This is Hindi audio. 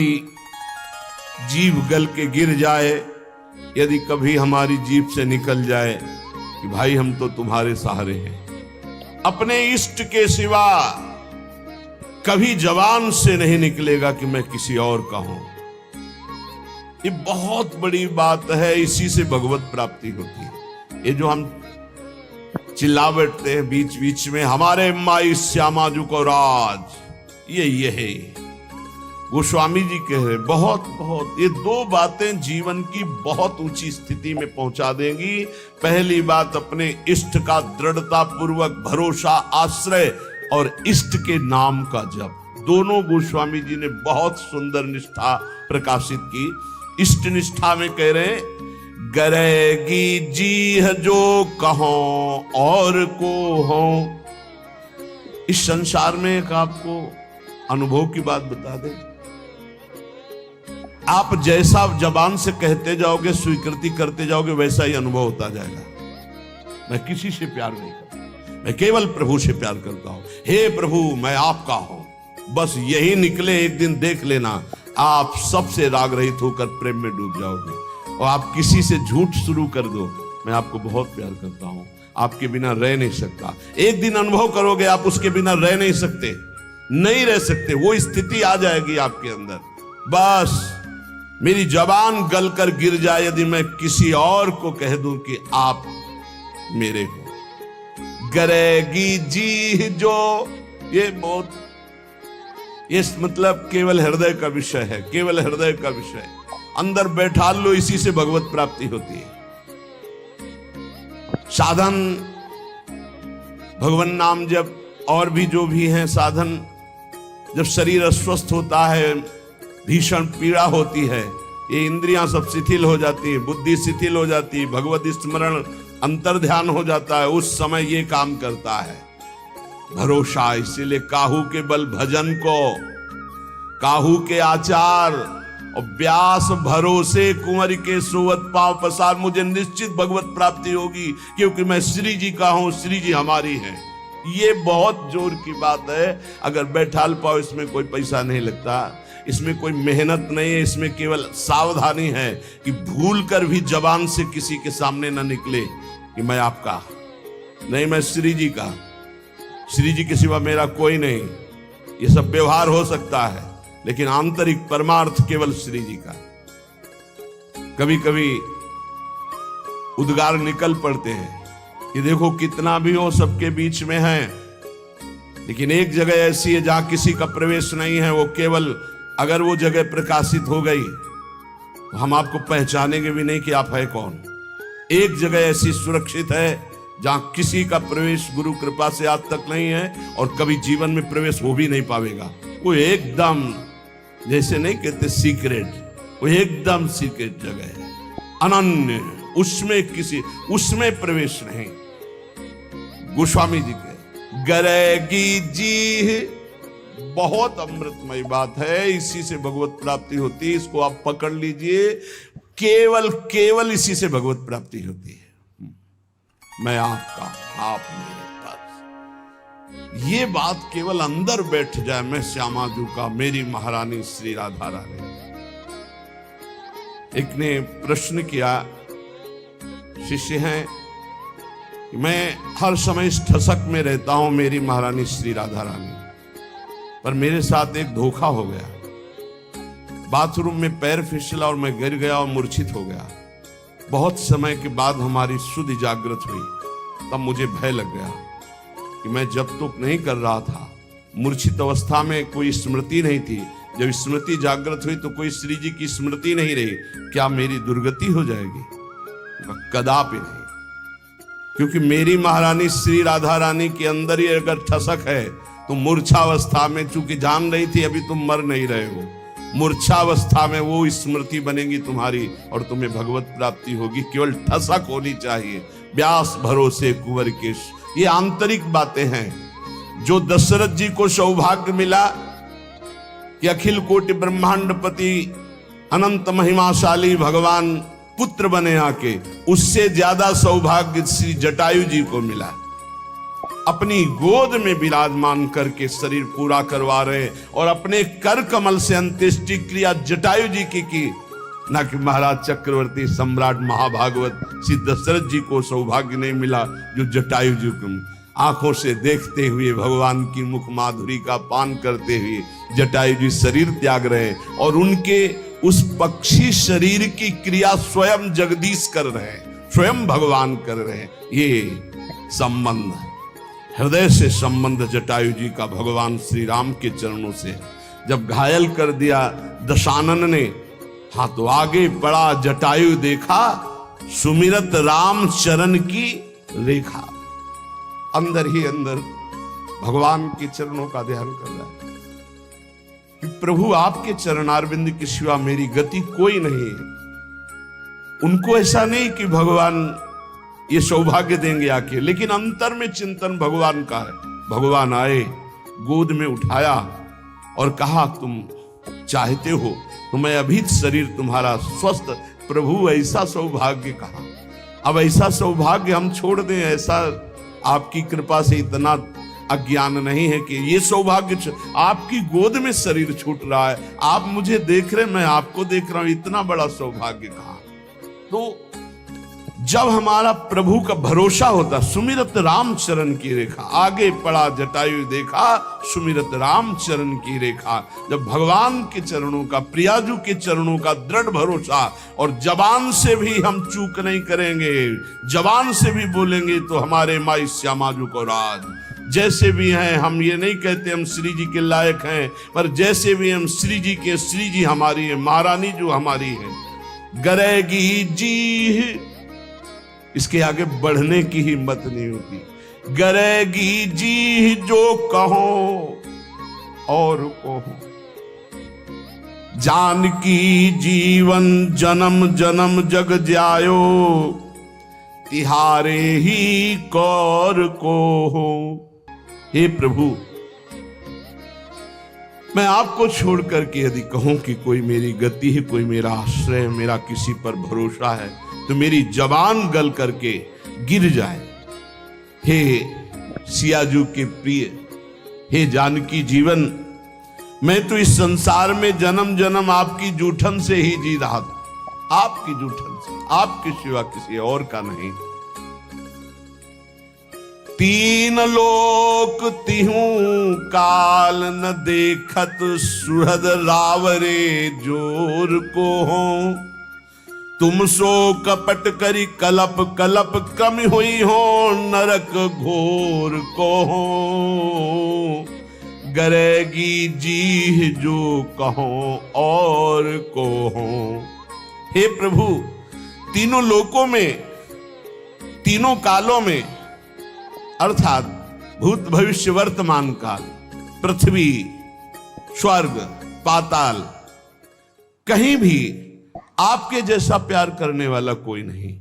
जीभ गल के गिर जाए, यदि कभी हमारी जीभ से निकल जाए कि भाई हम तो तुम्हारे सहारे हैं, अपने इष्ट के सिवा कभी जबान से नहीं निकलेगा कि मैं किसी और का हूं। ये बहुत बड़ी बात है, इसी से भगवत प्राप्ति होती है। ये जो हम चिल्ला बैठते हैं बीच बीच में, हमारे माई श्यामा जी को राज, ये है गोस्वामी जी कह रहे बहुत बहुत ये दो बातें जीवन की बहुत ऊंची स्थिति में पहुंचा देंगी। पहली बात, अपने इष्ट का दृढ़ता पूर्वक भरोसा, आश्रय और इष्ट के नाम का जप। दोनों गोस्वामी जी ने बहुत सुंदर निष्ठा प्रकाशित की। इष्ट निष्ठा में कह रहे हैं, गरेगी जी जो कहो और को हो। इस संसार में एक आपको अनुभव की बात बता दें, आप जैसा जबान से कहते जाओगे, स्वीकृति करते जाओगे, वैसा ही अनुभव होता जाएगा। मैं किसी से प्यार नहीं करता, मैं केवल प्रभु से प्यार करता हूं। हे प्रभु मैं आपका हूं, बस यही निकले एक दिन देख लेना, आप सबसे राग रहित होकर प्रेम में डूब जाओगे। और आप किसी से झूठ शुरू कर दो, मैं आपको बहुत प्यार करता हूं, आपके बिना रह नहीं सकता। एक दिन अनुभव करोगे आप उसके बिना रह नहीं सकते, नहीं रह सकते। वो स्थिति आ जाएगी आपके अंदर। बस मेरी जबान गलकर गिर जाए यदि मैं किसी और को कह दूं कि आप मेरे हो। गरेगी जी जो, ये बहुत, ये मतलब केवल हृदय का विषय है, केवल हृदय का विषय। अंदर बैठा लो, इसी से भगवत प्राप्ति होती है। साधन भगवान नाम जब और भी जो भी हैं साधन, जब शरीर अस्वस्थ होता है, भीषण पीड़ा होती है, ये इंद्रियां सब शिथिल हो जाती है, बुद्धि शिथिल हो जाती है, भगवत स्मरण अंतर ध्यान हो जाता है, उस समय ये काम करता है भरोसा। इसीलिए काहू के बल भजन को, काहू के आचार और व्यास भरोसे कुंवर के सोवत पांव पसार। मुझे निश्चित भगवत प्राप्ति होगी क्योंकि मैं श्री जी का हूं, श्री जी हमारी है। ये बहुत जोर की बात है। अगर बैठाल पाओ, इसमें कोई पैसा नहीं लगता, इसमें कोई मेहनत नहीं है, इसमें केवल सावधानी है कि भूल कर भी जबान से किसी के सामने ना निकले कि मैं आपका नहीं, मैं श्री जी का, श्री जी के सिवा मेरा कोई नहीं। ये सब व्यवहार हो सकता है, लेकिन आंतरिक परमार्थ केवल श्री जी का। कभी कभी उद्गार निकल पड़ते हैं कि देखो कितना भी हो सबके बीच में है, लेकिन एक जगह ऐसी है जहां किसी का प्रवेश नहीं है। वो केवल अगर वो जगह प्रकाशित हो गई तो हम आपको पहचानेंगे भी नहीं कि आप है कौन। एक जगह ऐसी सुरक्षित है जहां किसी का प्रवेश गुरु कृपा से आज तक नहीं है और कभी जीवन में प्रवेश हो भी नहीं पाएगा। वो एकदम जैसे नहीं कहते सीक्रेट, वो एकदम सीक्रेट जगह है, अनन्य, उसमें प्रवेश नहीं। गोस्वामी जी के गरेगी जी बहुत अमृतमय बात है, इसी से भगवत प्राप्ति होती है। इसको आप पकड़ लीजिए, केवल इसी से भगवत प्राप्ति होती है। मैं आपका, आप मेरे पास, ये बात केवल अंदर बैठ जाए, मैं श्यामा जी का, मेरी महारानी श्री राधा रानी। एक ने प्रश्न किया, शिष्य हैं, मैं हर समय इस ठसक में रहता हूं मेरी महारानी श्री राधा रानी, पर मेरे साथ एक धोखा हो गया। बाथरूम में पैर फिसला और मैं गिर गया और मूर्छित हो गया। बहुत समय के बाद हमारी सुधि जागृत हुई, तब मुझे भय लग गया कि मैं जब तक नहीं कर रहा था, मूर्छित अवस्था में कोई स्मृति नहीं थी, जब स्मृति जागृत हुई तो कोई श्री जी की स्मृति नहीं रही, क्या मेरी दुर्गति हो जाएगी? कदापि नहीं, क्योंकि मेरी महारानी श्री राधा रानी के अंदर ही अगर ठसक है तो मूर्छावस्था में, चूंकि जान रही थी अभी तुम मर नहीं रहे हो, मूर्छावस्था में वो स्मृति बनेगी तुम्हारी और तुम्हें भगवत प्राप्ति होगी। केवल ठसक होनी चाहिए, व्यास भरोसे कुंवर के। ये आंतरिक बातें हैं। जो दशरथ जी को सौभाग्य मिला कि अखिल कोटि ब्रह्मांडपति अनंत महिमाशाली भगवान पुत्र बने आके, उससे ज्यादा सौभाग्य श्री जटायु जी को मिला। अपनी गोद में विराजमान करके शरीर पूरा करवा रहे हैं। और अपने कर कमल से अंत्येष्टि क्रिया जटायु जी की ना कि महाराज चक्रवर्ती सम्राट महाभागवत श्री दशरथ जी को सौभाग्य नहीं मिला जो जटायु जी को आंखों से देखते हुए भगवान की मुख माधुरी का पान करते हुए जटायु जी शरीर त्याग रहे हैं। और उनके उस पक्षी शरीर की क्रिया स्वयं जगदीश कर रहे हैं, स्वयं भगवान कर रहे हैं। ये संबंध, हृदय से संबंध जटायु जी का भगवान श्री राम के चरणों से। जब घायल कर दिया दशानन ने, हाँ तो आगे बढ़ा जटायु देखा सुमिरत राम चरण की रेखा। अंदर ही अंदर भगवान के चरणों का ध्यान कर रहा है कि प्रभु आपके चरणारविंद के सिवा मेरी गति कोई नहीं है। उनको ऐसा नहीं कि भगवान ये सौभाग्य देंगे आके, लेकिन अंतर में चिंतन भगवान का है। भगवान आए, गोद में उठाया और कहा तुम चाहते हो तो मैं अभी शरीर तुम्हारा स्वस्थ। प्रभु ऐसा सौभाग्य कहा, अब ऐसा सौभाग्य हम छोड़ दें? ऐसा आपकी कृपा से इतना अज्ञान नहीं है कि ये सौभाग्य आपकी गोद में शरीर छूट रहा है, आप मुझे देख रहे, मैं आपको देख रहा हूं, इतना बड़ा सौभाग्य कहा। तो जब हमारा प्रभु का भरोसा होता, सुमिरत राम चरण की रेखा, आगे पड़ा जटायु देखा सुमिरत राम चरण की रेखा। जब भगवान के चरणों का, प्रियाजू के चरणों का दृढ़ भरोसा, और जबान से भी हम चूक नहीं करेंगे, जबान से भी बोलेंगे तो हमारे माई श्यामाजू को राज। जैसे भी हैं, हम ये नहीं कहते हम श्री जी के लायक हैं, पर जैसे भी हम श्री जी के, श्री जी हमारी है, महारानी जो हमारी है। गरेगी जी, इसके आगे बढ़ने की हिम्मत नहीं होती। गरेगी जी जो कहो और कहो, जानकी जीवन जन्म जन्म जग जायो, तिहारे ही कौर को हो। हे प्रभु, मैं आपको छोड़ करके यदि कहूं कि कोई मेरी गति है, कोई मेरा आश्रय, मेरा किसी पर भरोसा है, तो मेरी जबान गल करके गिर जाए। हे सियाजू के प्रिय, हे जानकी जीवन, मैं तो इस संसार में जन्म जन्म आपकी जूठन से ही जी रहा था, आपकी जूठन से, आपके सिवा किसी और का नहीं। तीन लोक तिहूं काल न देखत, सुहृद रावरे जोर को हो। तुम सो कपट करी कलप कलप, कम हुई हो नरक घोर को हो। गरेगी जी जो कहो और को हो। हे प्रभु, तीनों लोकों में, तीनों कालों में, अर्थात भूत भविष्य वर्तमान काल, पृथ्वी, स्वर्ग, पाताल, कहीं भी आपके जैसा प्यार करने वाला कोई नहीं।